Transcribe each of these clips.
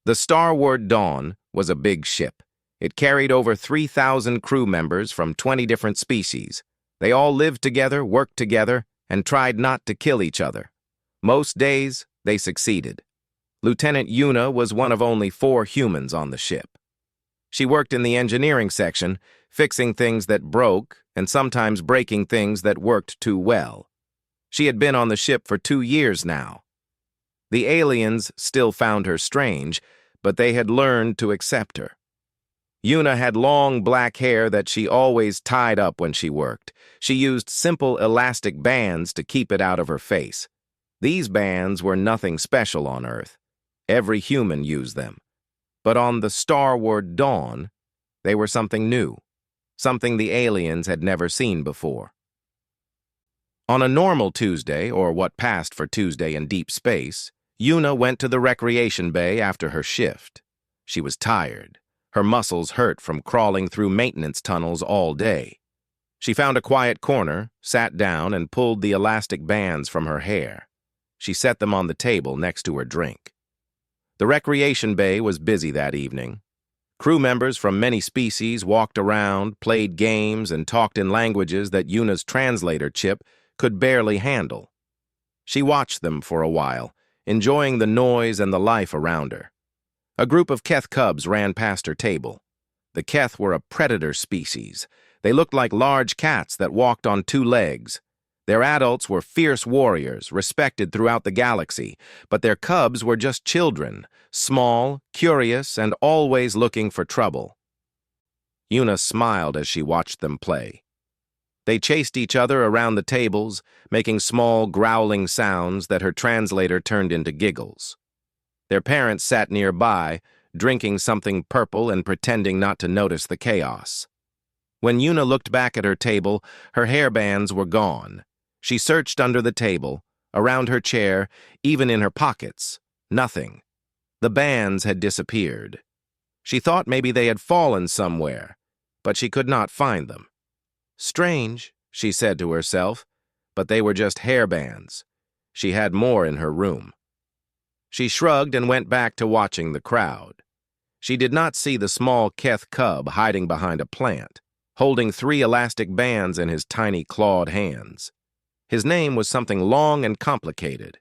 The Starbound Dawn was a big ship. It carried over 3,000 crew members from 20 different species. They all lived together, worked together, and tried not to kill each other. Most days, they succeeded. Lieutenant Yuna was one of only 4 humans on the ship. She worked in the engineering section, fixing things that broke and sometimes breaking things that worked too well. She had been on the ship for 2 years now. The aliens still found her strange, but they had learned to accept her. Yuna had long black hair that she always tied up when she worked. She used simple elastic bands to keep it out of her face. These bands were nothing special on Earth. Every human used them. But on the Starbound Dawn, they were something new, something the aliens had never seen before. On a normal Tuesday, or what passed for Tuesday in deep space, Yuna went to the recreation bay after her shift. She was tired. Her muscles hurt from crawling through maintenance tunnels all day. She found a quiet corner, sat down, and pulled the elastic bands from her hair. She set them on the table next to her drink. The recreation bay was busy that evening. Crew members from many species walked around, played games, and talked in languages that Yuna's translator chip could barely handle. She watched them for a while, enjoying the noise and the life around her. A group of Keth cubs ran past her table. The Keth were a predator species. They looked like large cats that walked on 2 legs. Their adults were fierce warriors, respected throughout the galaxy, but their cubs were just children, small, curious, and always looking for trouble. Yuna smiled as she watched them play. They chased each other around the tables, making small, growling sounds that her translator turned into giggles. Their parents sat nearby, drinking something purple and pretending not to notice the chaos. When Yuna looked back at her table, her hairbands were gone. She searched under the table, around her chair, even in her pockets. Nothing. The bands had disappeared. She thought maybe they had fallen somewhere, but she could not find them. Strange, she said to herself, but they were just hairbands. She had more in her room. She shrugged and went back to watching the crowd. She did not see the small Keth cub hiding behind a plant, holding 3 elastic bands in his tiny clawed hands. His name was something long and complicated.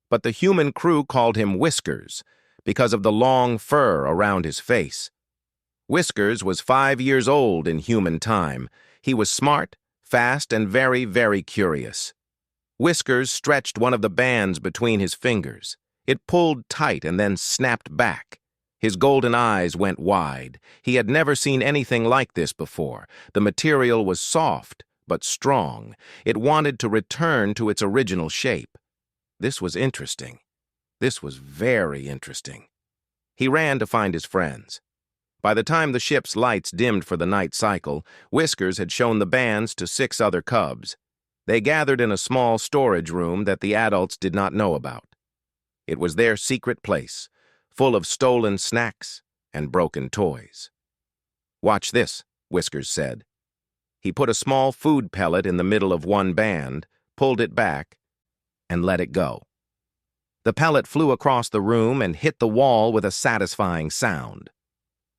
But the human crew called him Whiskers because of the long fur around his face. Whiskers was 5 years old in human time. He was smart, fast, and very, very curious. Whiskers stretched one of the bands between his fingers. It pulled tight and then snapped back. His golden eyes went wide. He had never seen anything like this before. The material was soft, but strong. It wanted to return to its original shape. This was interesting. This was very interesting. He ran to find his friends. By the time the ship's lights dimmed for the night cycle, Whiskers had shown the bands to 6 other cubs. They gathered in a small storage room that the adults did not know about. It was their secret place, full of stolen snacks and broken toys. "Watch this," Whiskers said. He put a small food pellet in the middle of one band, pulled it back, and let it go. The pellet flew across the room and hit the wall with a satisfying sound.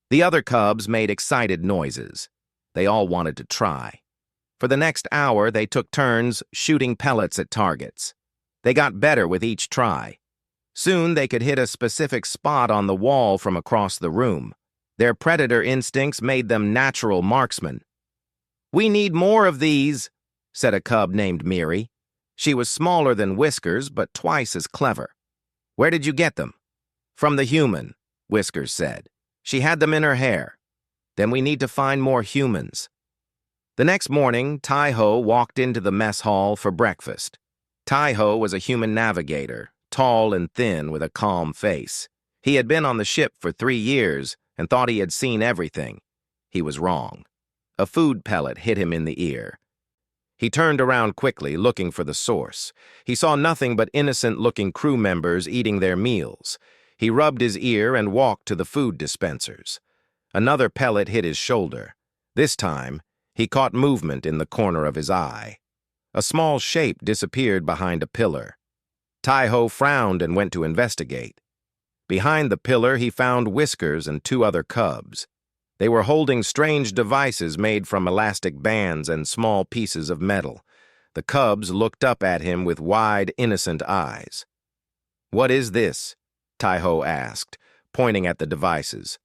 The other cubs made excited noises. They all wanted to try. For the next hour, they took turns shooting pellets at targets. They got better with each try. Soon they could hit a specific spot on the wall from across the room. Their predator instincts made them natural marksmen. "We need more of these," said a cub named Miri. She was smaller than Whiskers, but twice as clever. "Where did you get them?" "From the human," Whiskers said. "She had them in her hair." "Then we need to find more humans." The next morning, Tai-Ho walked into the mess hall for breakfast. Tai-Ho was a human navigator, tall and thin with a calm face. He had been on the ship for 3 years and thought he had seen everything. He was wrong. A food pellet hit him in the ear. He turned around quickly, looking for the source. He saw nothing but innocent-looking crew members eating their meals. He rubbed his ear and walked to the food dispensers. Another pellet hit his shoulder. This time, he caught movement in the corner of his eye. A small shape disappeared behind a pillar. Tai-Ho frowned and went to investigate. Behind the pillar, he found Whiskers and two other cubs. They were holding strange devices made from elastic bands and small pieces of metal. The cubs looked up at him with wide, innocent eyes. "What is this?" Taiho asked, pointing at the devices.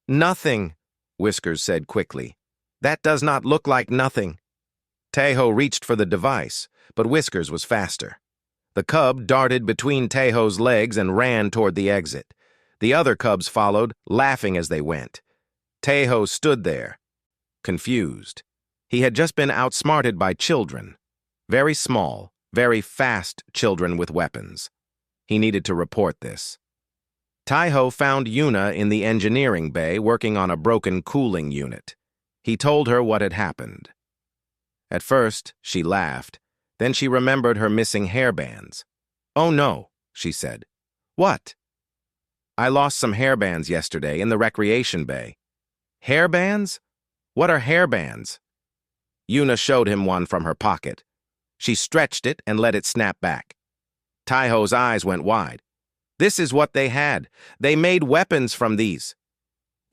"Nothing," Whiskers said quickly. "That does not look like nothing." Taiho reached for the device, but Whiskers was faster. The cub darted between Taiho's legs and ran toward the exit. The other cubs followed, laughing as they went. Taiho stood there, confused. He had just been outsmarted by children. Very small, very fast children with weapons. He needed to report this. Taiho found Yuna in the engineering bay working on a broken cooling unit. He told her what had happened. At first, she laughed. Then she remembered her missing hairbands. "Oh no," she said. "What?" "I lost some hairbands yesterday in the recreation bay." "Hairbands? What are hairbands?" Yuna showed him one from her pocket. She stretched it and let it snap back. Taiho's eyes went wide. "This is what they had. They made weapons from these."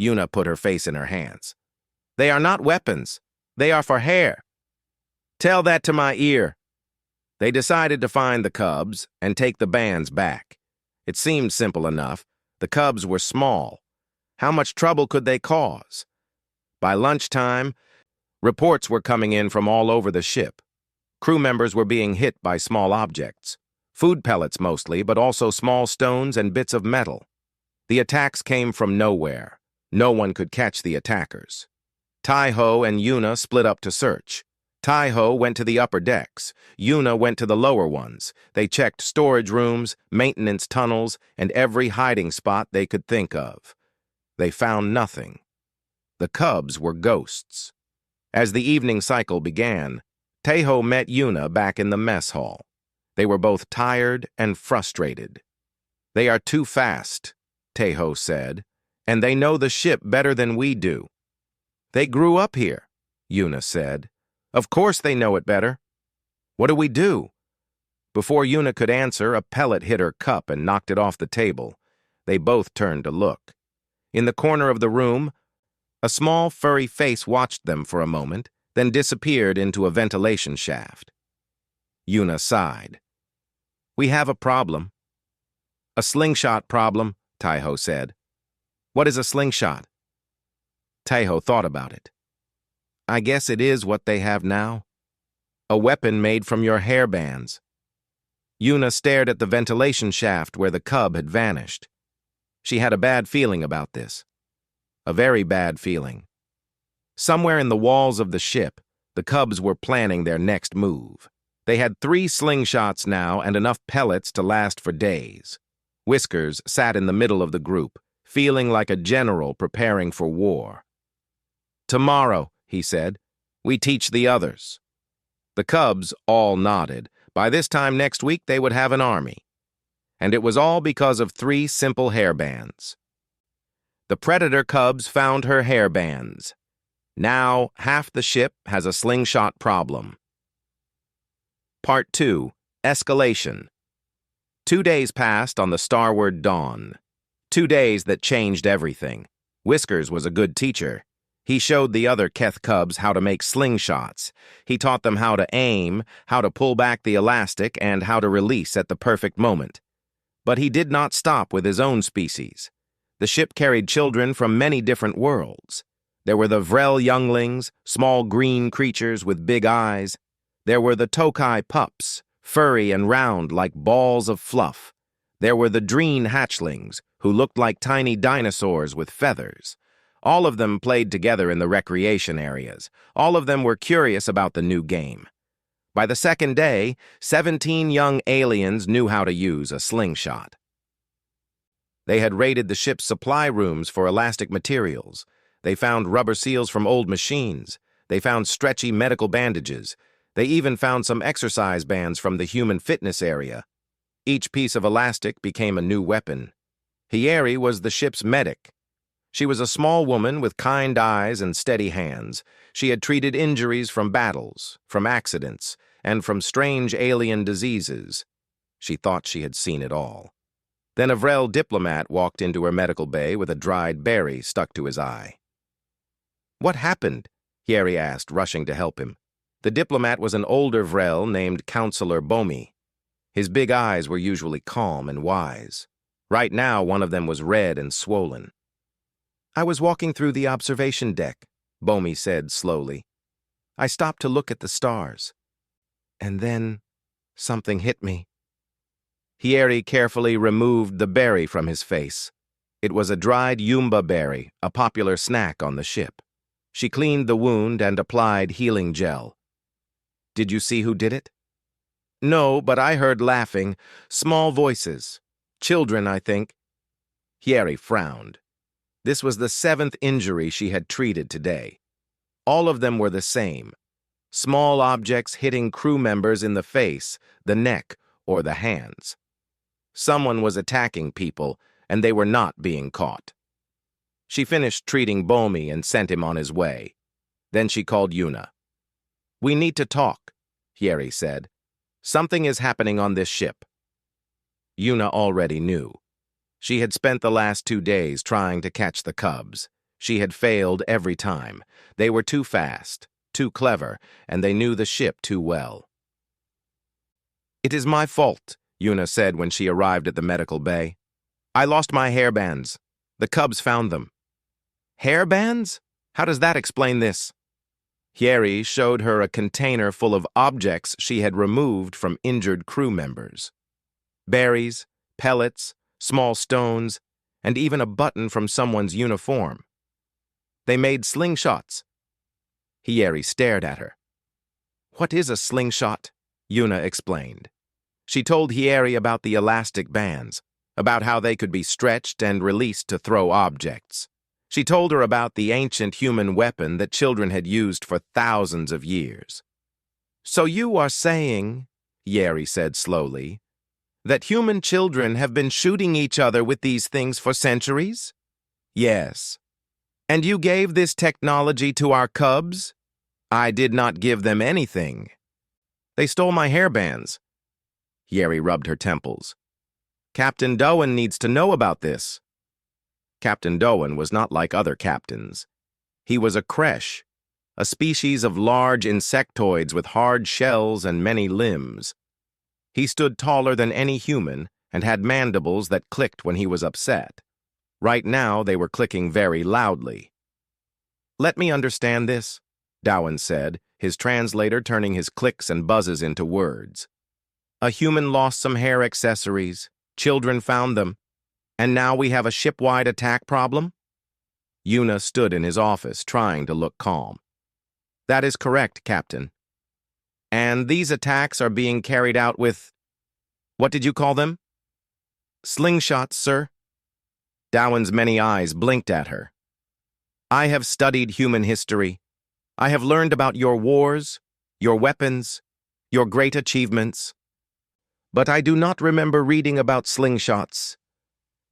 Yuna put her face in her hands. "They are not weapons. They are for hair." "Tell that to my ear." They decided to find the cubs and take the bands back. It seemed simple enough. The cubs were small. How much trouble could they cause? By lunchtime, reports were coming in from all over the ship. Crew members were being hit by small objects. Food pellets mostly, but also small stones and bits of metal. The attacks came from nowhere. No one could catch the attackers. Taiho and Yuna split up to search. Taiho went to the upper decks. Yuna went to the lower ones. They checked storage rooms, maintenance tunnels, and every hiding spot they could think of. They found nothing. The cubs were ghosts. As the evening cycle began, Taiho met Yuna back in the mess hall. They were both tired and frustrated. "They are too fast," Taiho said, "and they know the ship better than we do." "They grew up here," Yuna said. "Of course they know it better." "What do we do?" Before Yuna could answer, a pellet hit her cup and knocked it off the table. They both turned to look. In the corner of the room, a small furry face watched them for a moment, then disappeared into a ventilation shaft. Yuna sighed. "We have a problem." "A slingshot problem," Taiho said. "What is a slingshot?" Taiho thought about it. "I guess it is what they have now. A weapon made from your hairbands." Yuna stared at the ventilation shaft where the cub had vanished. She had a bad feeling about this. A very bad feeling. Somewhere in the walls of the ship, the cubs were planning their next move. They had 3 slingshots now and enough pellets to last for days. Whiskers sat in the middle of the group, feeling like a general preparing for war. "Tomorrow," he said, "we teach the others." The cubs all nodded. By this time next week, they would have an army. And it was all because of 3 simple hairbands. The predator cubs found her hairbands. Now, half the ship has a slingshot problem. Part 2. Escalation. 2 days passed on the starward dawn. 2 days that changed everything. Whiskers was a good teacher. He showed the other Keth cubs how to make slingshots. He taught them how to aim, how to pull back the elastic, and how to release at the perfect moment. But he did not stop with his own species. The ship carried children from many different worlds. There were the Vrel younglings, small green creatures with big eyes. There were the Tokai pups, furry and round like balls of fluff. There were the Dreen hatchlings, who looked like tiny dinosaurs with feathers. All of them played together in the recreation areas. All of them were curious about the new game. By the second day, 17 young aliens knew how to use a slingshot. They had raided the ship's supply rooms for elastic materials. They found rubber seals from old machines. They found stretchy medical bandages. They even found some exercise bands from the human fitness area. Each piece of elastic became a new weapon. Hieri was the ship's medic. She was a small woman with kind eyes and steady hands. She had treated injuries from battles, from accidents, and from strange alien diseases. She thought she had seen it all. Then a Vrel diplomat walked into her medical bay with a dried berry stuck to his eye. "What happened?" Hieri asked, rushing to help him. The diplomat was an older Vrel named Counselor Bomi. His big eyes were usually calm and wise. Right now, one of them was red and swollen. "I was walking through the observation deck," Bomi said slowly. "I stopped to look at the stars. And then something hit me." Hieri carefully removed the berry from his face. It was a dried yumba berry, a popular snack on the ship. She cleaned the wound and applied healing gel. "Did you see who did it?" "No, but I heard laughing, small voices. Children, I think." Hieri frowned. This was the 7th injury she had treated today. All of them were the same. Small objects hitting crew members in the face, the neck, or the hands. Someone was attacking people, and they were not being caught. She finished treating Bomi and sent him on his way. Then she called Yuna. "We need to talk," Hieri said. "Something is happening on this ship." Yuna already knew. She had spent the last 2 days trying to catch the cubs. She had failed every time. They were too fast, too clever, and they knew the ship too well. "It is my fault," Yuna said when she arrived at the medical bay. "I lost my hairbands. The cubs found them." "Hairbands? How does that explain this?" Hieri showed her a container full of objects she had removed from injured crew members. Berries, pellets, small stones, and even a button from someone's uniform. They made slingshots. Hieri stared at her. "What is a slingshot?" Yuna explained. She told Hieri about the elastic bands, about how they could be stretched and released to throw objects. She told her about the ancient human weapon that children had used for thousands of years. "So you are saying," Hieri said slowly, "that human children have been shooting each other with these things for centuries?" "Yes." "And you gave this technology to our cubs?" "I did not give them anything." "They stole my hairbands." Hieri rubbed her temples. "Captain Doan needs to know about this." Captain Doan was not like other captains. He was a creche, a species of large insectoids with hard shells and many limbs. He stood taller than any human and had mandibles that clicked when he was upset. Right now, they were clicking very loudly. "Let me understand this," Dowan said, his translator turning his clicks and buzzes into words. "A human lost some hair accessories, children found them, and now we have a ship-wide attack problem?" Yuna stood in his office, trying to look calm. "That is correct, Captain. And these attacks are being carried out with, what did you call them?" "Slingshots, sir." Dowan's many eyes blinked at her. "I have studied human history. I have learned about your wars, your weapons, your great achievements. But I do not remember reading about slingshots.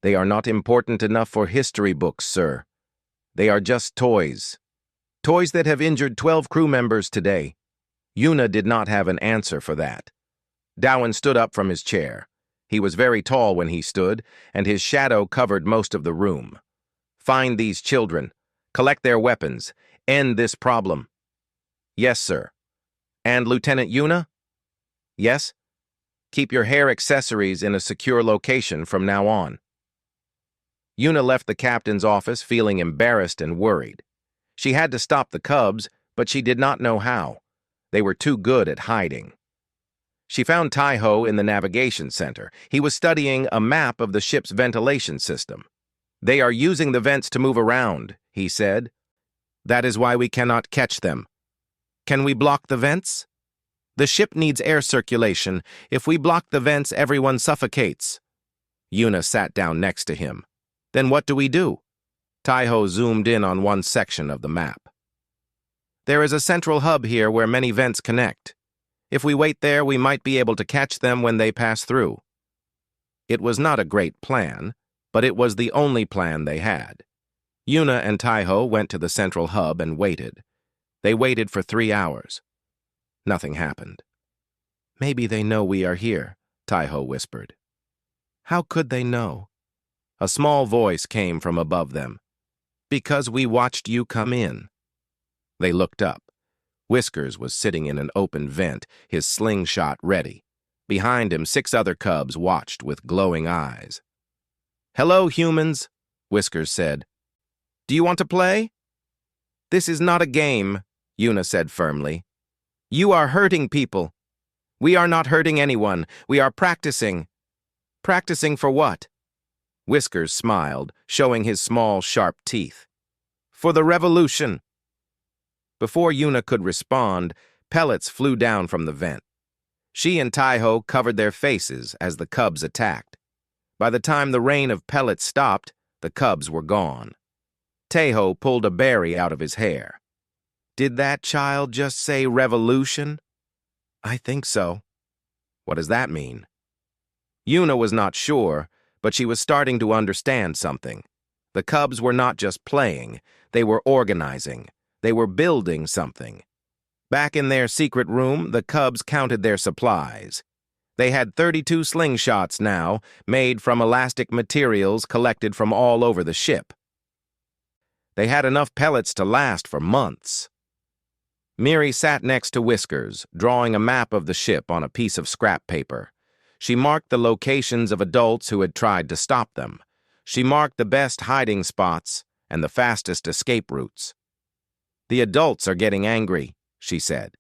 They are not important enough for history books, sir. They are just toys. Toys that have injured 12 crew members today." Yuna did not have an answer for that. Dowan stood up from his chair. He was very tall when he stood, and his shadow covered most of the room. "Find these children. Collect their weapons. End this problem." "Yes, sir." "And Lieutenant Yuna?" "Yes." "Keep your hair accessories in a secure location from now on." Yuna left the captain's office feeling embarrassed and worried. She had to stop the cubs, but she did not know how. They were too good at hiding. She found Tai-Ho in the navigation center. He was studying a map of the ship's ventilation system. "They are using the vents to move around," he said. "That is why we cannot catch them." "Can we block the vents?" "The ship needs air circulation. If we block the vents, everyone suffocates." Yuna sat down next to him. "Then what do we do?" Tai-Ho zoomed in on one section of the map. "There is a central hub here where many vents connect. If we wait there, we might be able to catch them when they pass through." It was not a great plan, but it was the only plan they had. Yuna and Tai-Ho went to the central hub and waited. They waited for 3 hours. Nothing happened. "Maybe they know we are here," Tai-Ho whispered. How could they know? A small voice came from above them. Because we watched you come in. They looked up. Whiskers was sitting in an open vent, his slingshot ready. Behind him, 6 other cubs watched with glowing eyes. "Hello, humans," Whiskers said. "Do you want to play?" "This is not a game," Una said firmly. "You are hurting people." "We are not hurting anyone. We are practicing." "Practicing for what?" Whiskers smiled, showing his small, sharp teeth. "For the revolution." Before Una could respond, pellets flew down from the vent. She and Taiho covered their faces as the cubs attacked. By the time the rain of pellets stopped, the cubs were gone. Taiho pulled a berry out of his hair. "Did that child just say revolution?" "I think so." "What does that mean?" Una was not sure, but she was starting to understand something. The cubs were not just playing, they were organizing. They were building something. Back in their secret room, the cubs counted their supplies. They had 32 slingshots now, made from elastic materials collected from all over the ship. They had enough pellets to last for months. Miri sat next to Whiskers, drawing a map of the ship on a piece of scrap paper. She marked the locations of adults who had tried to stop them. She marked the best hiding spots and the fastest escape routes. "The adults are getting angry," she said.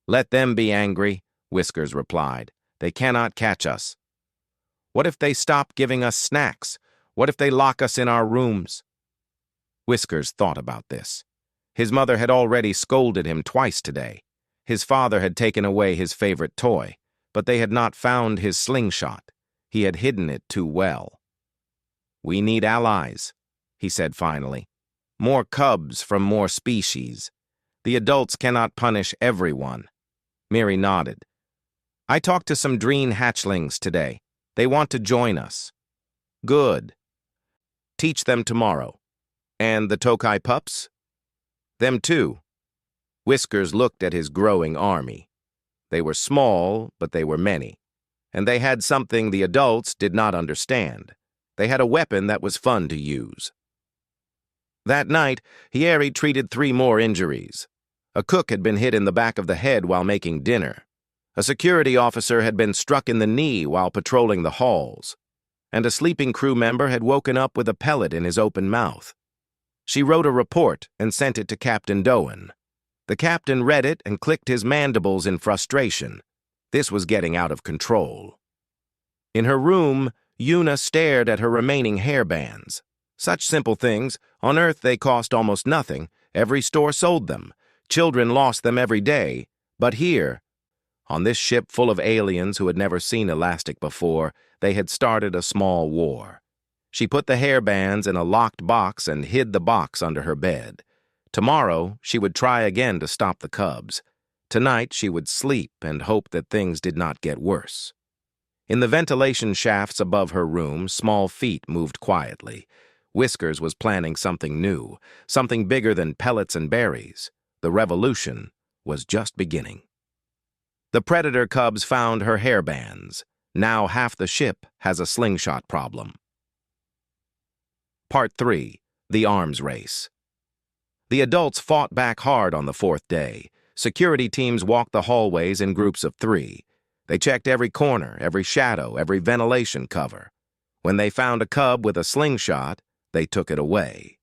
"Let them be angry," Whiskers replied. "They cannot catch us." "What if they stop giving us snacks? What if they lock us in our rooms?" Whiskers thought about this. His mother had already scolded him twice today. His father had taken away his favorite toy, but they had not found his slingshot. He had hidden it too well. "We need allies," he said finally. "More cubs from more species. The adults cannot punish everyone." Miri nodded. "I talked to some Dreen hatchlings today. They want to join us." "Good. Teach them tomorrow." "And the Tokai pups?" "Them too." Whiskers looked at his growing army. They were small, but they were many. And they had something the adults did not understand. They had a weapon that was fun to use. That night, Hieri treated 3 more injuries. A cook had been hit in the back of the head while making dinner. A security officer had been struck in the knee while patrolling the halls. And a sleeping crew member had woken up with a pellet in his open mouth. She wrote a report and sent it to Captain Doan. The captain read it and clicked his mandibles in frustration. This was getting out of control. In her room, Una stared at her remaining hairbands. Such simple things, on Earth they cost almost nothing. Every store sold them. Children lost them every day. But here, on this ship full of aliens who had never seen elastic before, they had started a small war. She put the hairbands in a locked box and hid the box under her bed. Tomorrow, she would try again to stop the cubs. Tonight, she would sleep and hope that things did not get worse. In the ventilation shafts above her room, small feet moved quietly. Whiskers was planning something new, something bigger than pellets and berries. The revolution was just beginning. The predator cubs found her hairbands. Now half the ship has a slingshot problem. Part 3. The Arms Race. The adults fought back hard on the 4th day. Security teams walked the hallways in groups of 3. They checked every corner, every shadow, every ventilation cover. When they found a cub with a slingshot, they took it away.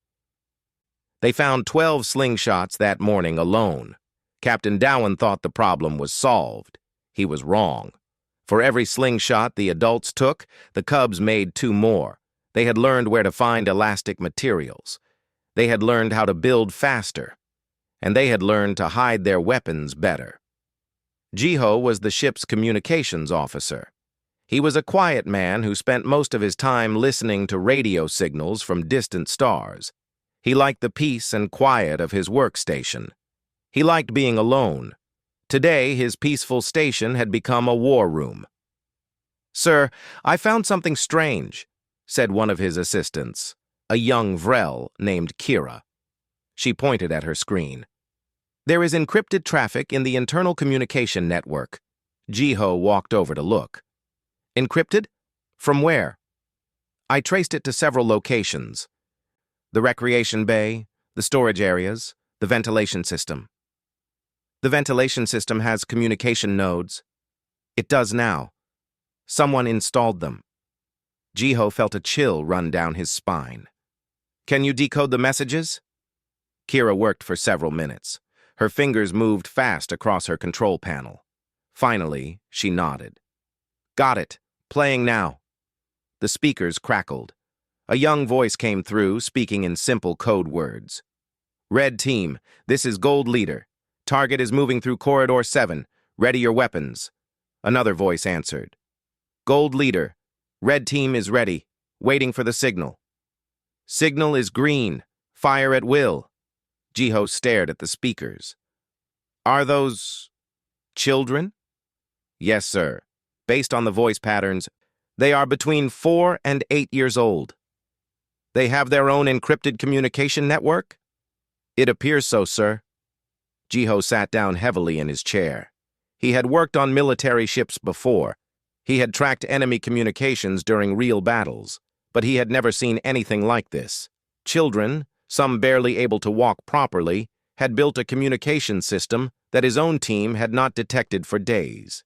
They found 12 slingshots that morning alone. Captain Dowan thought the problem was solved. He was wrong. For every slingshot the adults took, the cubs made 2 more. They had learned where to find elastic materials. They had learned how to build faster. And they had learned to hide their weapons better. Jiho was the ship's communications officer. He was a quiet man who spent most of his time listening to radio signals from distant stars. He liked the peace and quiet of his workstation. He liked being alone. Today, his peaceful station had become a war room. "Sir, I found something strange," said one of his assistants, a young Vrel named Kira. She pointed at her screen. "There is encrypted traffic in the internal communication network." Jiho walked over to look. "Encrypted? From where? I traced it to several locations. The recreation bay, the storage areas, the ventilation system. The ventilation system has communication nodes. It does now. Someone installed them. Jiho felt a chill run down his spine. Can you decode the messages? Kira worked for several minutes. Her fingers moved fast across her control panel. Finally, she nodded. Got it. Playing now. The speakers crackled. A young voice came through, speaking in simple code words. Red Team, this is Gold Leader. Target is moving through Corridor 7. Ready your weapons. Another voice answered. Gold Leader, Red Team is ready, waiting for the signal. Signal is green. Fire at will. Jiho stared at the speakers. Are those children? Yes, sir. Based on the voice patterns, they are between 4 and 8 years old. They have their own encrypted communication network? It appears so, sir. Jiho sat down heavily in his chair. He had worked on military ships before. He had tracked enemy communications during real battles, but he had never seen anything like this. Children, some barely able to walk properly, had built a communication system that his own team had not detected for days.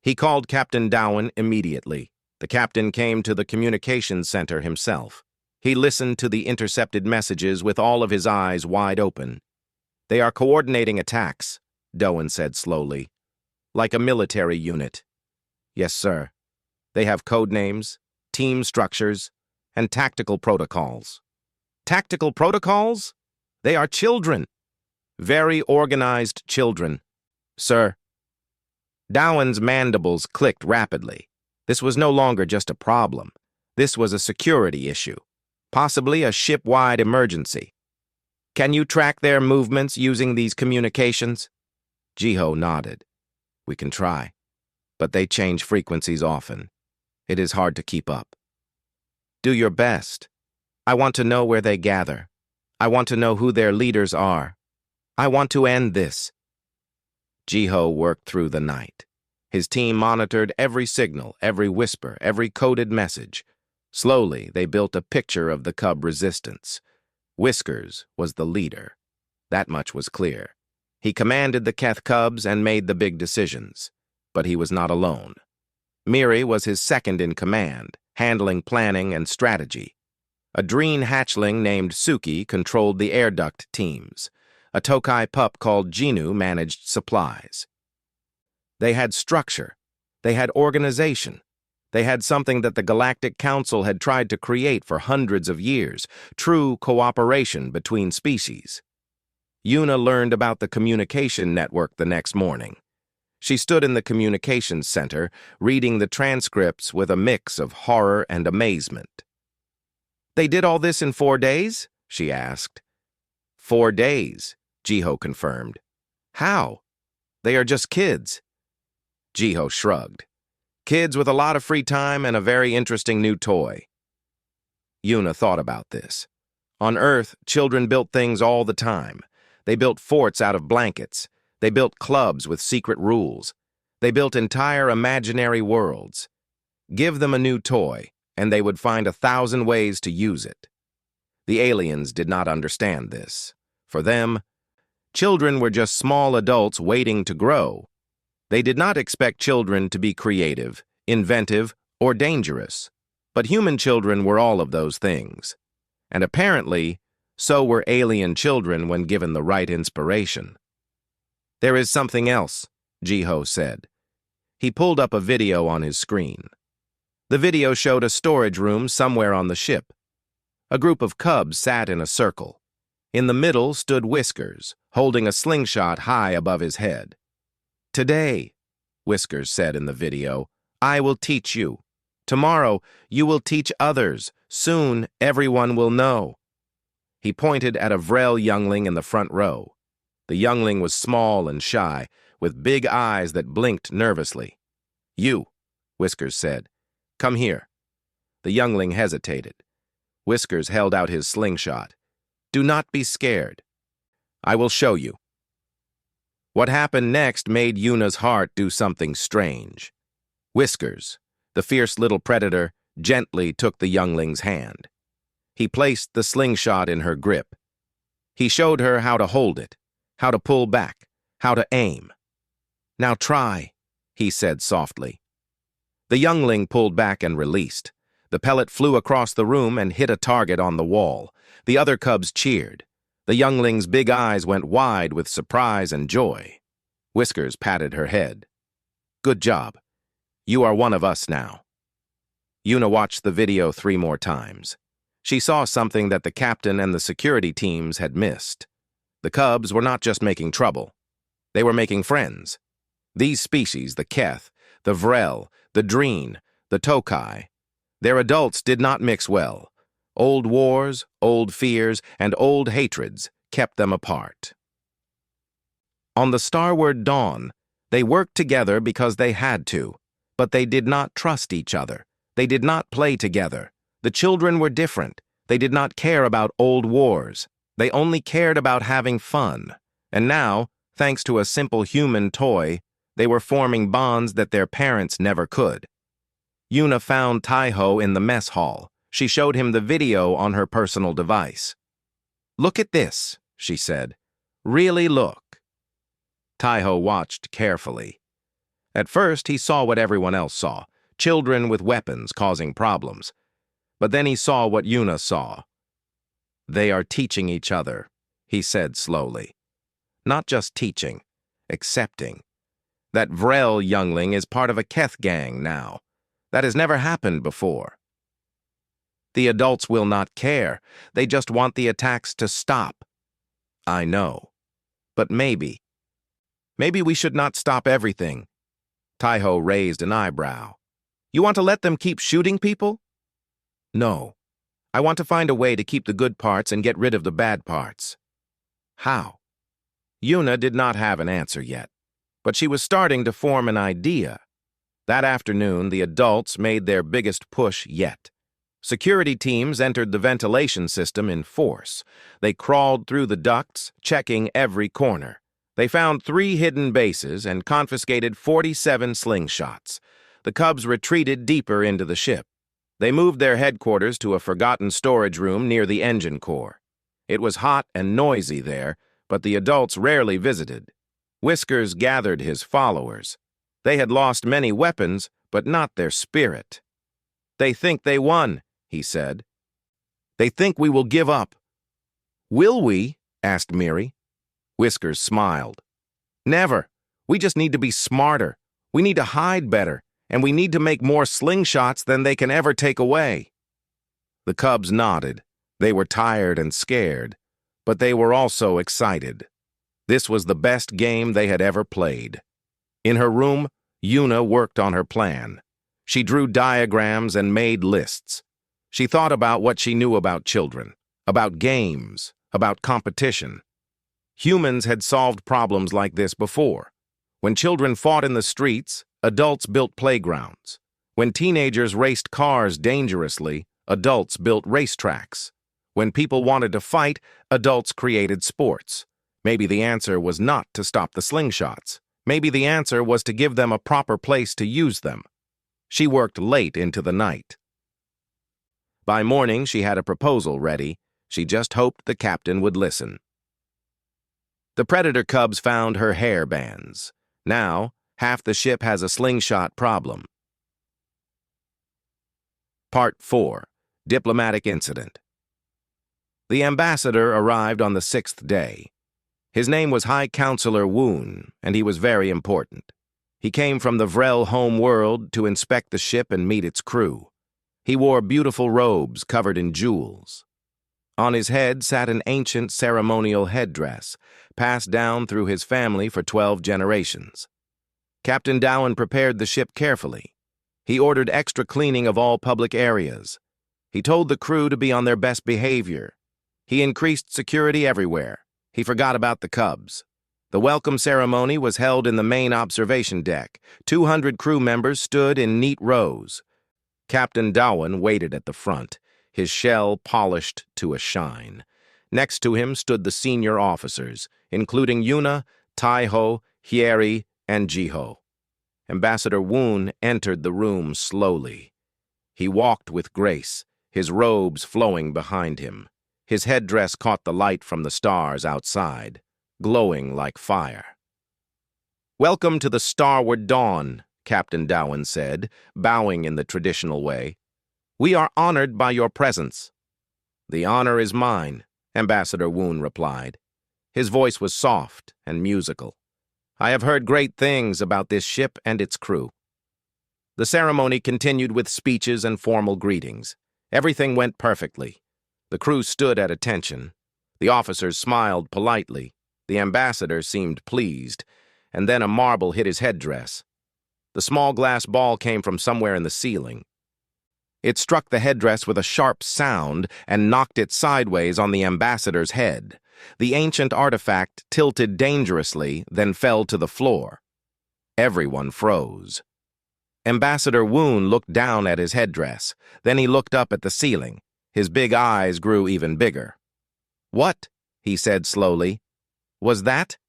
He called Captain Dowen immediately. The captain came to the communications center himself. He listened to the intercepted messages with all of his eyes wide open. They are coordinating attacks, Dowen said slowly. Like a military unit. Yes, sir. They have code names, team structures, and tactical protocols. Tactical protocols? They are children. Very organized children. Sir. Dowen's mandibles clicked rapidly. This was no longer just a problem. This was a security issue. Possibly a ship-wide emergency. Can you track their movements using these communications? Jiho nodded. We can try. But they change frequencies often. It is hard to keep up. Do your best. I want to know where they gather. I want to know who their leaders are. I want to end this. Jiho worked through the night. His team monitored every signal, every whisper, every coded message. Slowly, they built a picture of the cub resistance. Whiskers was the leader. That much was clear. He commanded the Keth cubs and made the big decisions. But he was not alone. Miri was his second in command, handling planning and strategy. A Dreen hatchling named Suki controlled the air duct teams. A Tokai pup called Jinu managed supplies. They had structure. They had organization. They had something that the Galactic Council had tried to create for hundreds of years, true cooperation between species. Yuna learned about the communication network the next morning. She stood in the communications center, reading the transcripts with a mix of horror and amazement. They did all this in 4 days? She asked. 4 days, Jiho confirmed. How? They are just kids. Jiho shrugged. Kids with a lot of free time and a very interesting new toy. Yuna thought about this. On Earth, children built things all the time. They built forts out of blankets. They built clubs with secret rules. They built entire imaginary worlds. Give them a new toy, and they would find 1,000 ways to use it. The aliens did not understand this. For them, children were just small adults waiting to grow. They did not expect children to be creative, inventive, or dangerous. But human children were all of those things. And apparently, so were alien children when given the right inspiration. There is something else, Jiho said. He pulled up a video on his screen. The video showed a storage room somewhere on the ship. A group of cubs sat in a circle. In the middle stood Whiskers, holding a slingshot high above his head. Today, Whiskers said in the video, I will teach you. Tomorrow, you will teach others. Soon, everyone will know. He pointed at a Vrel youngling in the front row. The youngling was small and shy, with big eyes that blinked nervously. You, Whiskers said, come here. The youngling hesitated. Whiskers held out his slingshot. Do not be scared. I will show you. What happened next made Yuna's heart do something strange. Whiskers, the fierce little predator, gently took the youngling's hand. He placed the slingshot in her grip. He showed her how to hold it, how to pull back, how to aim. "Now try," he said softly. The youngling pulled back and released. The pellet flew across the room and hit a target on the wall. The other cubs cheered. The youngling's big eyes went wide with surprise and joy. Whiskers patted her head. "Good job. You are one of us now." Una watched the video 3 more times. She saw something that the captain and the security teams had missed. The cubs were not just making trouble. They were making friends. These species, the Keth, the Vrel, the Dreen, the Tokai, their adults did not mix well. Old wars, old fears, and old hatreds kept them apart. On the starward dawn, they worked together because they had to, but they did not trust each other. They did not play together. The children were different. They did not care about old wars. They only cared about having fun. And now, thanks to a simple human toy, they were forming bonds that their parents never could. Una found Taiho in the mess hall. She showed him the video on her personal device. "Look at this," she said. "Really look." Taiho watched carefully. At first, he saw what everyone else saw, children with weapons causing problems. But then he saw what Una saw. "They are teaching each other," he said slowly. "Not just teaching, accepting. That Vrel youngling is part of a Keth gang now. That has never happened before. The adults will not care. They just want the attacks to stop. I know. But maybe we should not stop everything." Taiho raised an eyebrow. "You want to let them keep shooting people?" "No. I want to find a way to keep the good parts and get rid of the bad parts." "How?" Una did not have an answer yet, but she was starting to form an idea. That afternoon, the adults made their biggest push yet. Security teams entered the ventilation system in force. They crawled through the ducts, checking every corner. They found 3 hidden bases and confiscated 47 slingshots. The cubs retreated deeper into the ship. They moved their headquarters to a forgotten storage room near the engine core. It was hot and noisy there, but the adults rarely visited. Whiskers gathered his followers. They had lost many weapons, but not their spirit. "They think they won," he said. "They think we will give up." "Will we?" asked Miri. Whiskers smiled. "Never. We just need to be smarter. We need to hide better, and we need to make more slingshots than they can ever take away." The cubs nodded. They were tired and scared, but they were also excited. This was the best game they had ever played. In her room, Una worked on her plan. She drew diagrams and made lists. She thought about what she knew about children, about games, about competition. Humans had solved problems like this before. When children fought in the streets, adults built playgrounds. When teenagers raced cars dangerously, adults built racetracks. When people wanted to fight, adults created sports. Maybe the answer was not to stop the slingshots. Maybe the answer was to give them a proper place to use them. She worked late into the night. By morning, she had a proposal ready. She just hoped the captain would listen. The predator cubs found her hair bands. Now, half the ship has a slingshot problem. Part 4. Diplomatic Incident. The ambassador arrived on the 6th day. His name was High Counselor Woon, and he was very important. He came from the Vrel home world to inspect the ship and meet its crew. He wore beautiful robes covered in jewels. On his head sat an ancient ceremonial headdress, passed down through his family for 12 generations. Captain Dowan prepared the ship carefully. He ordered extra cleaning of all public areas. He told the crew to be on their best behavior. He increased security everywhere. He forgot about the cubs. The welcome ceremony was held in the main observation deck. 200 crew members stood in neat rows. Captain Dowan waited at the front, his shell polished to a shine. Next to him stood the senior officers, including Una, Taiho, Hyeri, and Jiho. Ambassador Woon entered the room slowly. He walked with grace, his robes flowing behind him. His headdress caught the light from the stars outside, glowing like fire. "Welcome to the starward dawn," Captain Dowan said, bowing in the traditional way. "We are honored by your presence." "The honor is mine," Ambassador Woon replied. His voice was soft and musical. "I have heard great things about this ship and its crew." The ceremony continued with speeches and formal greetings. Everything went perfectly. The crew stood at attention. The officers smiled politely. The ambassador seemed pleased, and then a marble hit his headdress. The small glass ball came from somewhere in the ceiling. It struck the headdress with a sharp sound and knocked it sideways on the ambassador's head. The ancient artifact tilted dangerously, then fell to the floor. Everyone froze. Ambassador Woon looked down at his headdress. Then he looked up at the ceiling. His big eyes grew even bigger. "What?" he said slowly. "Was that?"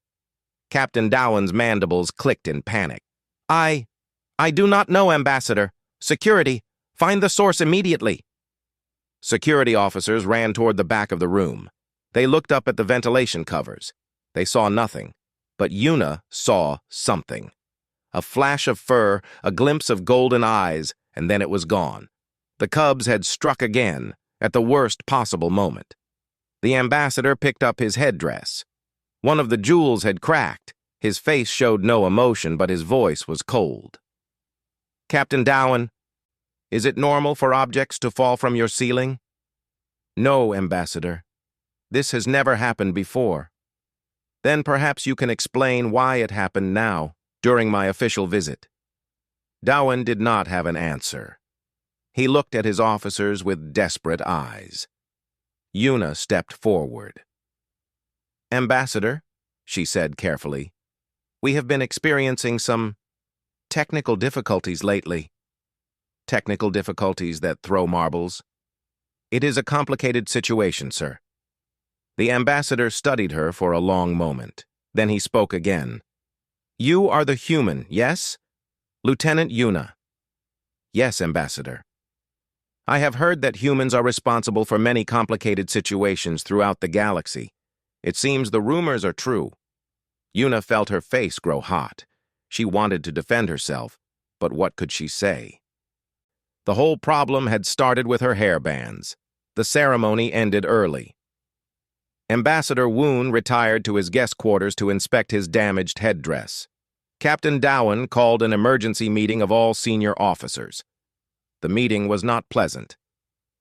Captain Dowan's mandibles clicked in panic. I do not know, Ambassador. Security, find the source immediately." Security officers ran toward the back of the room. They looked up at the ventilation covers. They saw nothing, but Yuna saw something. A flash of fur, a glimpse of golden eyes, and then it was gone. The cubs had struck again, at the worst possible moment. The ambassador picked up his headdress. One of the jewels had cracked. His face showed no emotion, but his voice was cold. "Captain Dowan, is it normal for objects to fall from your ceiling?" "No, Ambassador. This has never happened before." "Then perhaps you can explain why it happened now, during my official visit." Dowan did not have an answer. He looked at his officers with desperate eyes. Yuna stepped forward. "Ambassador," she said carefully, "we have been experiencing some technical difficulties lately." "Technical difficulties that throw marbles?" "It is a complicated situation, sir." The ambassador studied her for a long moment. Then he spoke again. "You are the human, yes? Lieutenant Yuna." "Yes, Ambassador." "I have heard that humans are responsible for many complicated situations throughout the galaxy. It seems the rumors are true." Yuna felt her face grow hot. She wanted to defend herself, but what could she say? The whole problem had started with her hairbands. The ceremony ended early. Ambassador Woon retired to his guest quarters to inspect his damaged headdress. Captain Dowan called an emergency meeting of all senior officers. The meeting was not pleasant.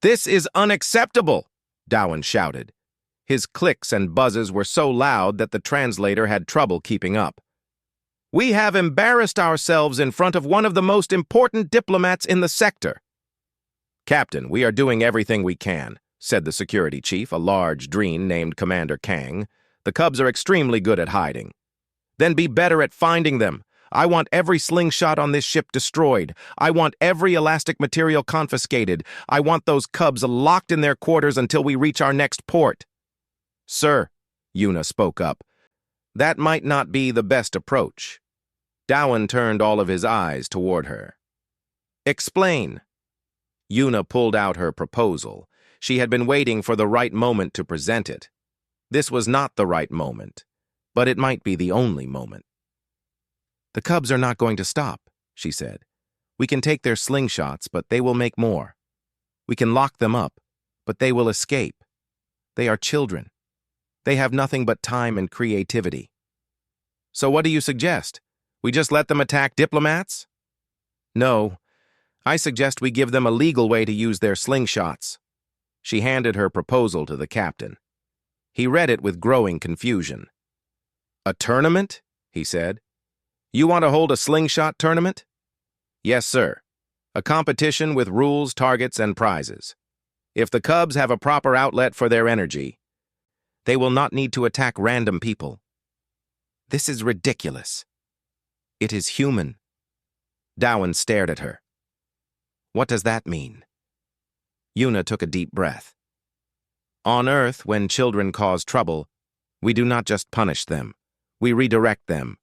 "This is unacceptable!" Dowan shouted. His clicks and buzzes were so loud that the translator had trouble keeping up. "We have embarrassed ourselves in front of one of the most important diplomats in the sector." "Captain, we are doing everything we can," said the security chief, a large dreen named Commander Kang. "The cubs are extremely good at hiding." "Then be better at finding them. I want every slingshot on this ship destroyed. I want every elastic material confiscated. I want those cubs locked in their quarters until we reach our next port." "Sir," Yuna spoke up, "that might not be the best approach." Dowan turned all of his eyes toward her. "Explain." Yuna pulled out her proposal. She had been waiting for the right moment to present it. This was not the right moment, but it might be the only moment. "The cubs are not going to stop," she said. "We can take their slingshots, but they will make more. We can lock them up, but they will escape. They are children. They have nothing but time and creativity." "So what do you suggest? We just let them attack diplomats?" "No. I suggest we give them a legal way to use their slingshots." She handed her proposal to the captain. He read it with growing confusion. "A tournament?" he said. "You want to hold a slingshot tournament?" "Yes, sir. A competition with rules, targets, and prizes. If the cubs have a proper outlet for their energy, they will not need to attack random people." "This is ridiculous." "It is human." Dowan stared at her. "What does that mean?" Yuna took a deep breath. "On Earth, when children cause trouble, we do not just punish them. We redirect them.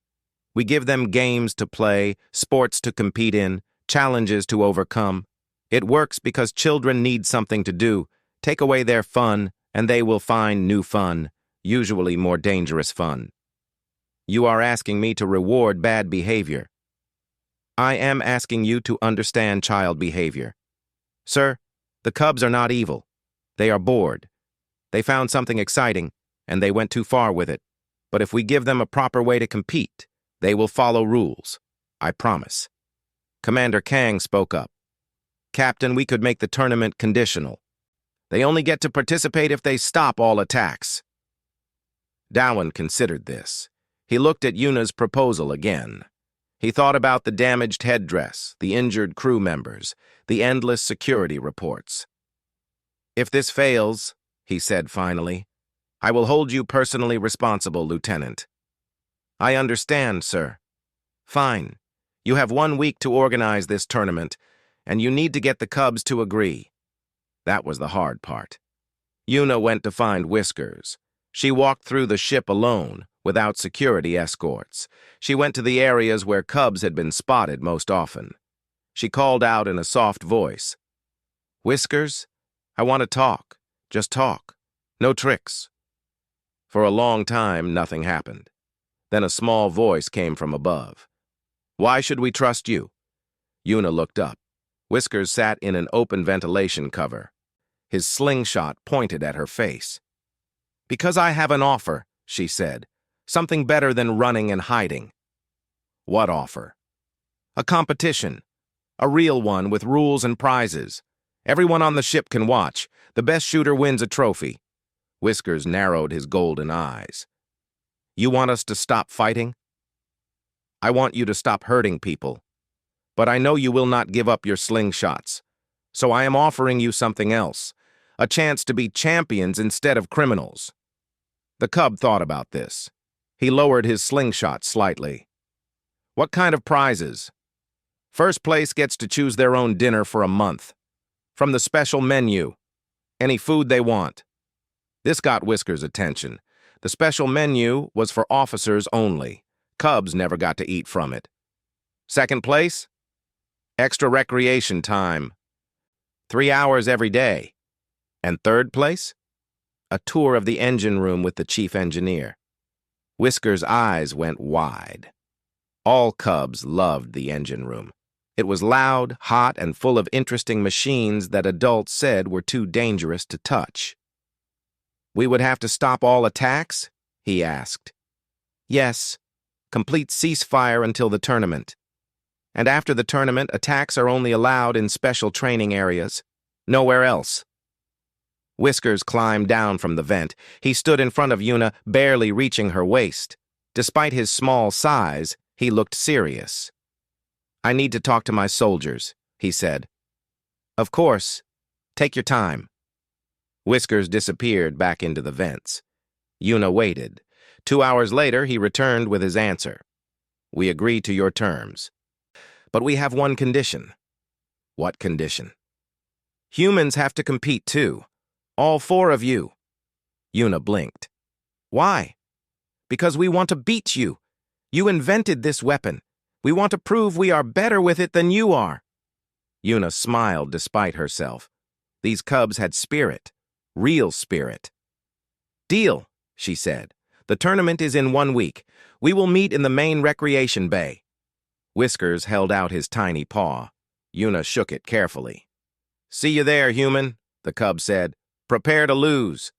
We give them games to play, sports to compete in, challenges to overcome. It works because children need something to do. Take away their fun, and they will find new fun, usually more dangerous fun. You are asking me to reward bad behavior. I am asking you to understand child behavior. Sir, the cubs are not evil. They are bored. They found something exciting, and they went too far with it. But if we give them a proper way to compete, they will follow rules. I promise. Commander Kang spoke up. Captain, we could make the tournament conditional. They only get to participate if they stop all attacks. Dowan considered this. He looked at Yuna's proposal again. He thought about the damaged headdress, the injured crew members, the endless security reports. If this fails, he said finally, I will hold you personally responsible, Lieutenant. I understand, sir. Fine. You have 1 week to organize this tournament, and you need to get the Cubs to agree. That was the hard part. Yuna went to find Whiskers. She walked through the ship alone, without security escorts. She went to the areas where Cubs had been spotted most often. She called out in a soft voice, Whiskers, I want to talk. Just talk. No tricks. For a long time, nothing happened. Then a small voice came from above. Why should we trust you? Yuna looked up. Whiskers sat in an open ventilation cover. His slingshot pointed at her face. Because I have an offer, she said. Something better than running and hiding. What offer? A competition. A real one with rules and prizes. Everyone on the ship can watch. The best shooter wins a trophy. Whiskers narrowed his golden eyes. You want us to stop fighting? I want you to stop hurting people. But I know you will not give up your slingshots. So I am offering you something else. A chance to be champions instead of criminals. The cub thought about this. He lowered his slingshot slightly. What kind of prizes? First place gets to choose their own dinner for a month. From the special menu. Any food they want. This got Whiskers' attention. The special menu was for officers only. Cubs never got to eat from it. Second place? Extra recreation time. 3 hours every day. And third place? A tour of the engine room with the chief engineer. Whiskers' eyes went wide. All Cubs loved the engine room. It was loud, hot, and full of interesting machines that adults said were too dangerous to touch. We would have to stop all attacks? He asked. Yes. Complete ceasefire until the tournament. And after the tournament, attacks are only allowed in special training areas. Nowhere else. Whiskers climbed down from the vent. He stood in front of Yuna, barely reaching her waist. Despite his small size, he looked serious. I need to talk to my soldiers, he said. Of course. Take your time. Whiskers disappeared back into the vents. Yuna waited. 2 hours later, he returned with his answer. We agree to your terms. But we have one condition. What condition? Humans have to compete too. All 4 of you. Yuna blinked. Why? Because we want to beat you. You invented this weapon. We want to prove we are better with it than you are. Yuna smiled despite herself. These Cubs had spirit. Real spirit. Deal, she said. The tournament is in 1 week. We will meet in the main recreation bay. Whiskers held out his tiny paw. Yuna shook it carefully. See you there, human, the cub said. Prepare to lose.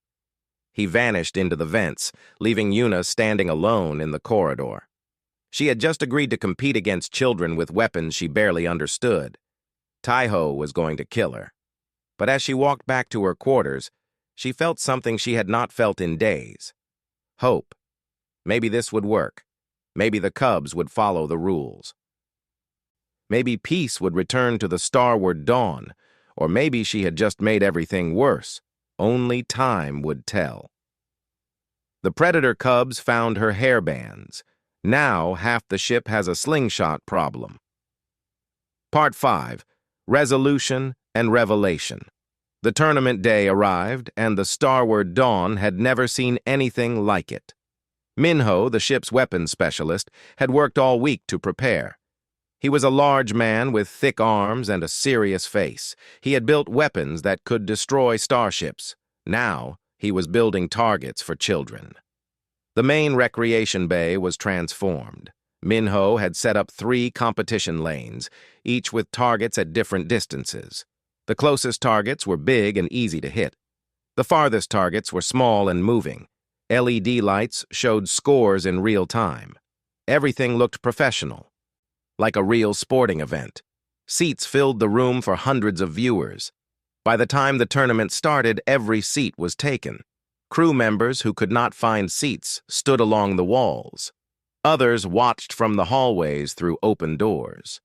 He vanished into the vents, leaving Yuna standing alone in the corridor. She had just agreed to compete against children with weapons she barely understood. Taiho was going to kill her. But as she walked back to her quarters, she felt something she had not felt in days. Hope. Maybe this would work. Maybe the Cubs would follow the rules. Maybe peace would return to the starward dawn, or maybe she had just made everything worse. Only time would tell. The Predator Cubs found her hairbands. Now half the ship has a slingshot problem. Part 5. Resolution and Revelation. The tournament day arrived, and the starward dawn had never seen anything like it. Minho, the ship's weapons specialist, had worked all week to prepare. He was a large man with thick arms and a serious face. He had built weapons that could destroy starships. Now, he was building targets for children. The main recreation bay was transformed. Minho had set up 3 competition lanes, each with targets at different distances. The closest targets were big and easy to hit. The farthest targets were small and moving. LED lights showed scores in real time. Everything looked professional, like a real sporting event. Seats filled the room for hundreds of viewers. By the time the tournament started, every seat was taken. Crew members who could not find seats stood along the walls. Others watched from the hallways through open doors.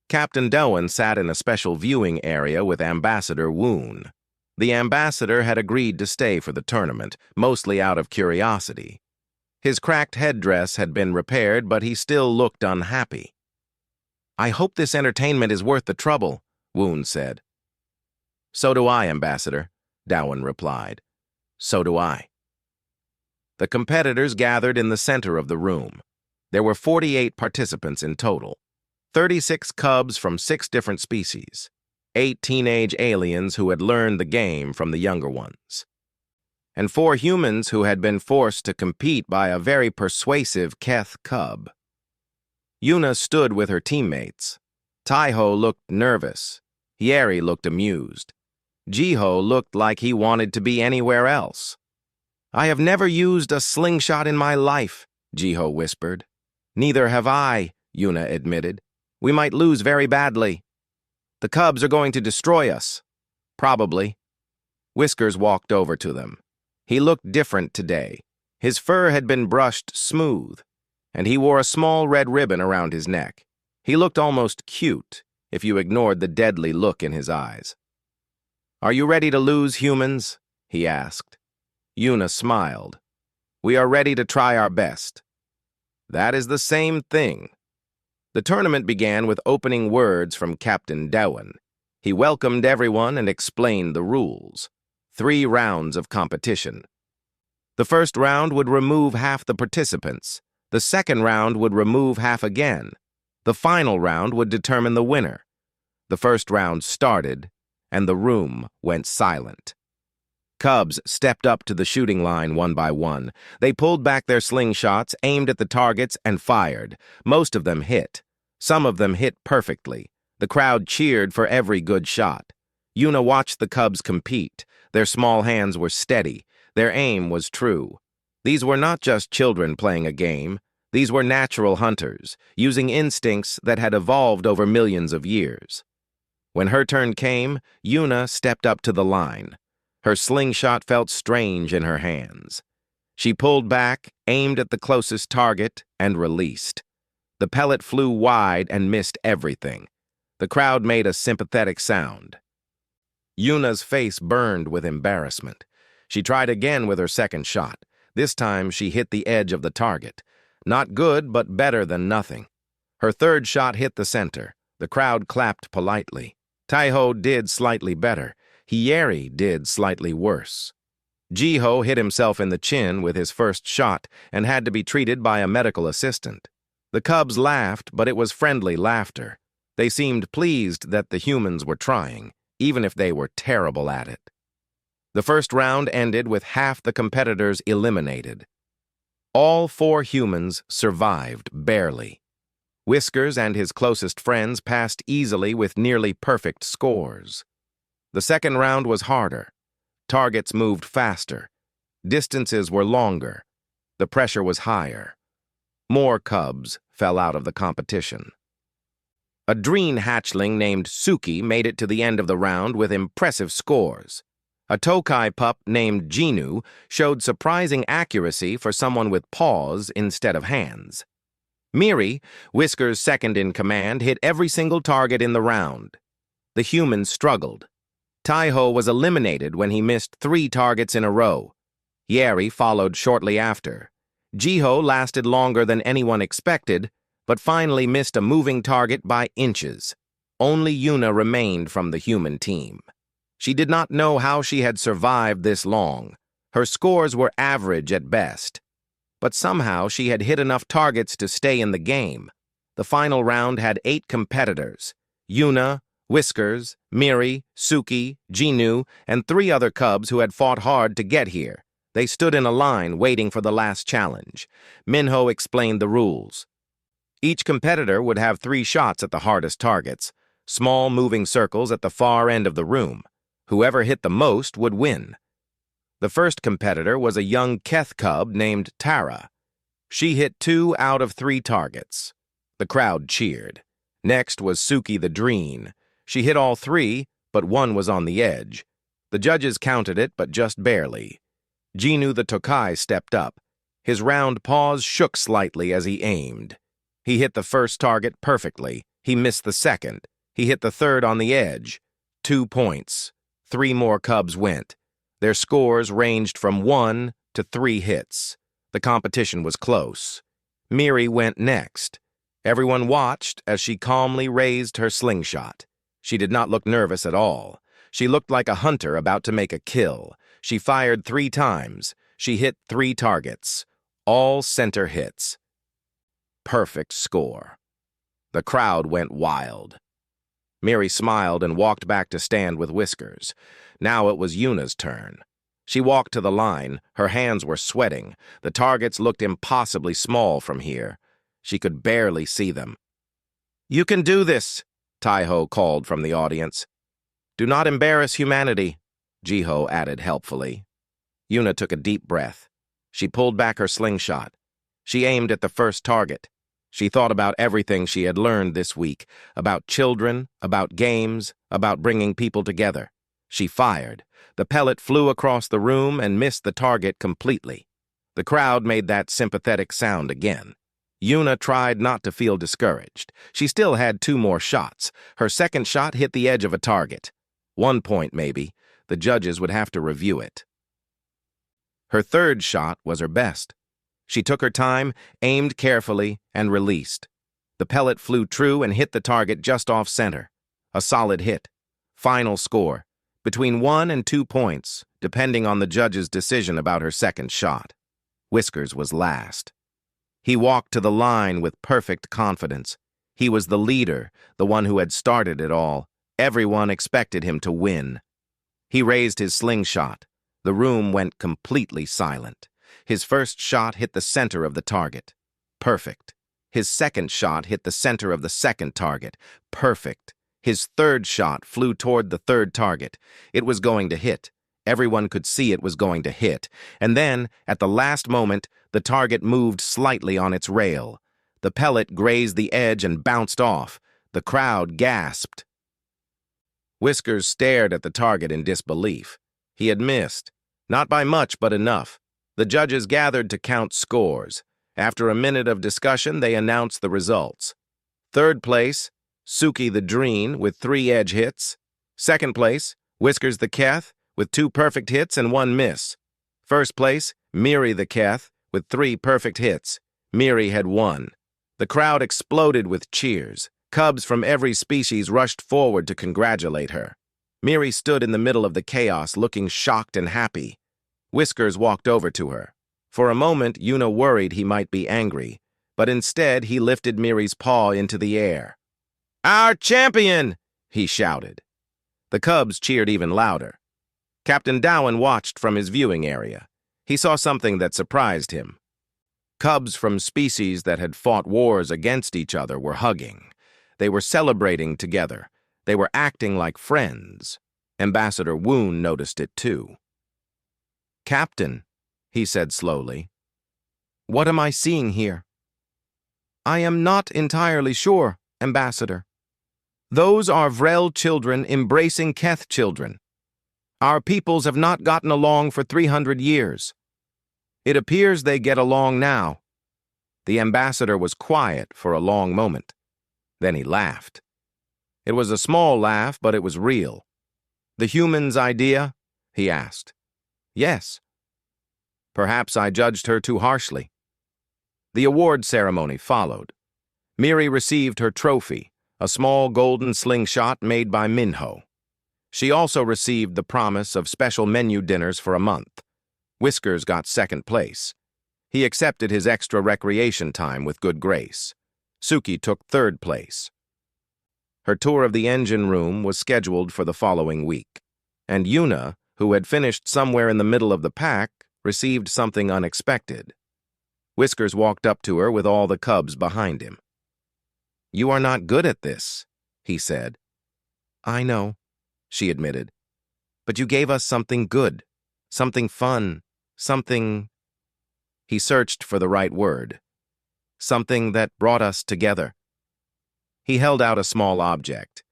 Captain Doan sat in a special viewing area with Ambassador Woon. The ambassador had agreed to stay for the tournament, mostly out of curiosity. His cracked headdress had been repaired, but he still looked unhappy. "I hope this entertainment is worth the trouble," Woon said. "So do I, Ambassador," Doan replied. "So do I." The competitors gathered in the center of the room. There were 48 participants in total, 36 cubs from 6 different species, 8 teenage aliens who had learned the game from the younger ones, and 4 humans who had been forced to compete by a very persuasive Keth cub. Yuna stood with her teammates. Taiho looked nervous. Yeri looked amused. Jiho looked like he wanted to be anywhere else. "I have never used a slingshot in my life," Jiho whispered. "Neither have I," Yuna admitted. "We might lose very badly. The cubs are going to destroy us." "Probably." Whiskers walked over to them. He looked different today. His fur had been brushed smooth, and he wore a small red ribbon around his neck. He looked almost cute, if you ignored the deadly look in his eyes. "Are you ready to lose, humans?" he asked. Yuna smiled. "We are ready to try our best." "That is the same thing." The tournament began with opening words from Captain Doan. He welcomed everyone and explained the rules. 3 rounds of competition. The first round would remove half the participants. The second round would remove half again. The final round would determine the winner. The first round started, and the room went silent. Cubs stepped up to the shooting line one by one. They pulled back their slingshots, aimed at the targets, and fired. Most of them hit. Some of them hit perfectly. The crowd cheered for every good shot. Yuna watched the cubs compete. Their small hands were steady. Their aim was true. These were not just children playing a game. These were natural hunters, using instincts that had evolved over millions of years. When her turn came, Yuna stepped up to the line. Her slingshot felt strange in her hands. She pulled back, aimed at the closest target, and released. The pellet flew wide and missed everything. The crowd made a sympathetic sound. Yuna's face burned with embarrassment. She tried again with her second shot. This time, she hit the edge of the target. Not good, but better than nothing. Her third shot hit the center. The crowd clapped politely. Taiho did slightly better. Hiyeri did slightly worse. Jiho hit himself in the chin with his first shot and had to be treated by a medical assistant. The cubs laughed, but it was friendly laughter. They seemed pleased that the humans were trying, even if they were terrible at it. The first round ended with half the competitors eliminated. All 4 humans survived barely. Whiskers and his closest friends passed easily with nearly perfect scores. The second round was harder. Targets moved faster. Distances were longer. The pressure was higher. More cubs fell out of the competition. A Dreen hatchling named Suki made it to the end of the round with impressive scores. A Tokai pup named Jinu showed surprising accuracy for someone with paws instead of hands. Miri, Whisker's second in command, hit every single target in the round. The humans struggled. Taiho was eliminated when he missed 3 targets in a row. Yeri followed shortly after. Jiho lasted longer than anyone expected, but finally missed a moving target by inches. Only Yuna remained from the human team. She did not know how she had survived this long. Her scores were average at best. But somehow she had hit enough targets to stay in the game. The final round had 8 competitors: Yuna, Whiskers, Miri, Suki, Jinu, and 3 other cubs who had fought hard to get here. They stood in a line waiting for the last challenge. Minho explained the rules. Each competitor would have 3 shots at the hardest targets, small moving circles at the far end of the room. Whoever hit the most would win. The first competitor was a young Keth cub named Tara. She hit 2 out of 3 targets. The crowd cheered. Next was Suki the Dreen. She hit all 3, but 1 was on the edge. The judges counted it, but just barely. Jinu the Tokai stepped up. His round paws shook slightly as he aimed. He hit the first target perfectly. He missed the second. He hit the third on the edge. 2 points. 3 more cubs went. Their scores ranged from 1 to 3 hits. The competition was close. Miri went next. Everyone watched as she calmly raised her slingshot. She did not look nervous at all. She looked like a hunter about to make a kill. She fired 3 times. She hit 3 targets. All center hits. Perfect score. The crowd went wild. Miri smiled and walked back to stand with Whiskers. Now it was Yuna's turn. She walked to the line. Her hands were sweating. The targets looked impossibly small from here. She could barely see them. "You can do this," Taiho called from the audience. "Do not embarrass humanity," Jiho added helpfully. Yuna took a deep breath. She pulled back her slingshot. She aimed at the first target. She thought about everything she had learned this week, about children, about games, about bringing people together. She fired. The pellet flew across the room and missed the target completely. The crowd made that sympathetic sound again. Yuna tried not to feel discouraged. She still had 2 more shots. Her second shot hit the edge of a target. 1 point, maybe. The judges would have to review it. Her third shot was her best. She took her time, aimed carefully, and released. The pellet flew true and hit the target just off center. A solid hit. Final score: between 1 and 2 points, depending on the judge's decision about her second shot. Whiskers was last. He walked to the line with perfect confidence. He was the leader, the one who had started it all. Everyone expected him to win. He raised his slingshot. The room went completely silent. His first shot hit the center of the target. Perfect. His second shot hit the center of the second target. Perfect. His third shot flew toward the third target. It was going to hit. Everyone could see it was going to hit. And then, at the last moment, the target moved slightly on its rail. The pellet grazed the edge and bounced off. The crowd gasped. Whiskers stared at the target in disbelief. He had missed. Not by much, but enough. The judges gathered to count scores. After a minute of discussion, they announced the results. Third place, Suki the Dreen with 3 edge hits. Second place, Whiskers the Keth with 2 perfect hits and 1 miss. First place, Miri the Keth with 3 perfect hits. Miri had won. The crowd exploded with cheers. Cubs from every species rushed forward to congratulate her. Miri stood in the middle of the chaos, looking shocked and happy. Whiskers walked over to her. For a moment, Yuna worried he might be angry, but instead he lifted Miri's paw into the air. "Our champion!" he shouted. The cubs cheered even louder. Captain Dowan watched from his viewing area. He saw something that surprised him. Cubs from species that had fought wars against each other were hugging. They were celebrating together. They were acting like friends. Ambassador Woon noticed it too. "Captain," he said slowly, "what am I seeing here?" "I am not entirely sure, Ambassador. Those are Vrel children embracing Keth children. Our peoples have not gotten along for 300 years. It appears they get along now." The ambassador was quiet for a long moment. Then he laughed. It was a small laugh, but it was real. "The human's idea?" he asked. "Yes." "Perhaps I judged her too harshly." The award ceremony followed. Miri received her trophy, a small golden slingshot made by Minho. She also received the promise of special menu dinners for a month. Whiskers got second place. He accepted his extra recreation time with good grace. Suki took third place. Her tour of the engine room was scheduled for the following week, and Yuna, who had finished somewhere in the middle of the pack, received something unexpected. Whiskers walked up to her with all the cubs behind him. "You are not good at this," he said. "I know," she admitted. "But you gave us something good, something fun, something—" He searched for the right word. "Something that brought us together." He held out a small object.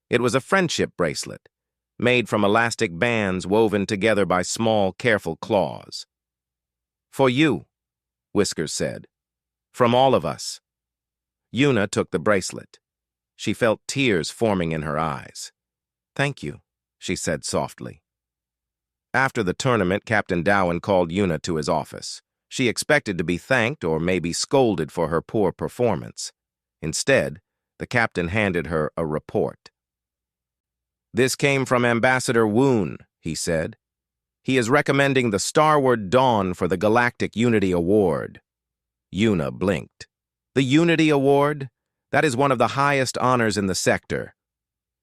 It was a friendship bracelet, made from elastic bands woven together by small, careful claws. "For you," Whiskers said. "From all of us." Yuna took the bracelet. She felt tears forming in her eyes. "Thank you," she said softly. After the tournament, Captain Dowan called Yuna to his office. She expected to be thanked or maybe scolded for her poor performance. Instead, the captain handed her a report. "This came from Ambassador Woon," he said. "He is recommending the Starward Dawn for the Galactic Unity Award." Yuna blinked. "The Unity Award? That is one of the highest honors in the sector.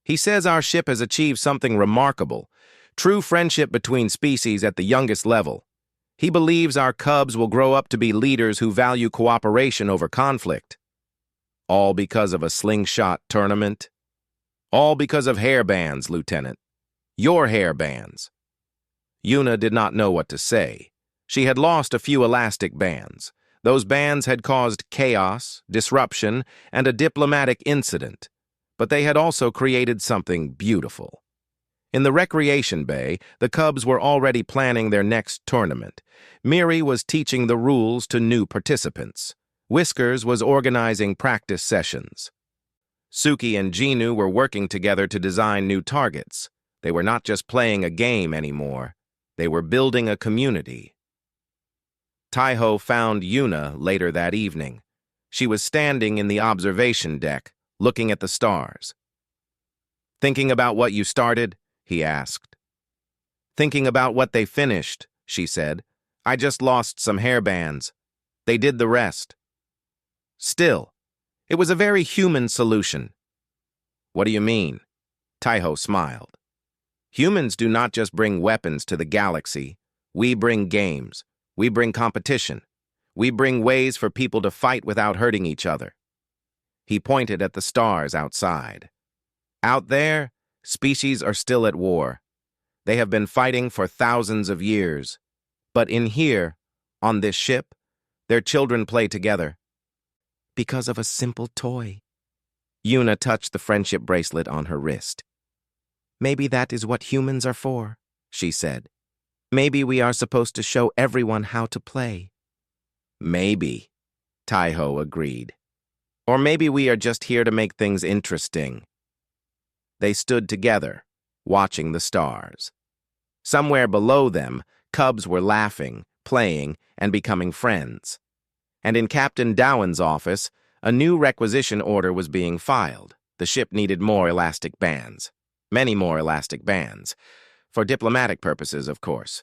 He says our ship has achieved something remarkable, true friendship between species at the youngest level. He believes our cubs will grow up to be leaders who value cooperation over conflict. All because of a slingshot tournament? All because of hairbands, Lieutenant. Your hairbands." Yuna did not know what to say. She had lost a few elastic bands. Those bands had caused chaos, disruption, and a diplomatic incident, but they had also created something beautiful. In the recreation bay, the cubs were already planning their next tournament. Miri was teaching the rules to new participants. Whiskers was organizing practice sessions. Suki and Jinu were working together to design new targets. They were not just playing a game anymore. They were building a community. Taiho found Yuna later that evening. She was standing in the observation deck, looking at the stars. "Thinking about what you started?" he asked. "Thinking about what they finished," she said. "I just lost some hairbands. They did the rest." Still, it was a very human solution. "What do you mean?" Taiho smiled. "Humans do not just bring weapons to the galaxy. We bring games. We bring competition. We bring ways for people to fight without hurting each other." He pointed at the stars outside. "Out there, species are still at war. They have been fighting for thousands of years. But in here, on this ship, their children play together. Because of a simple toy." Yuna touched the friendship bracelet on her wrist. "Maybe that is what humans are for," she said. "Maybe we are supposed to show everyone how to play." "Maybe," Taiho agreed. "Or maybe we are just here to make things interesting." They stood together, watching the stars. Somewhere below them, cubs were laughing, playing, and becoming friends. And in Captain Dowan's office, a new requisition order was being filed. The ship needed more elastic bands. Many more elastic bands. For diplomatic purposes, of course.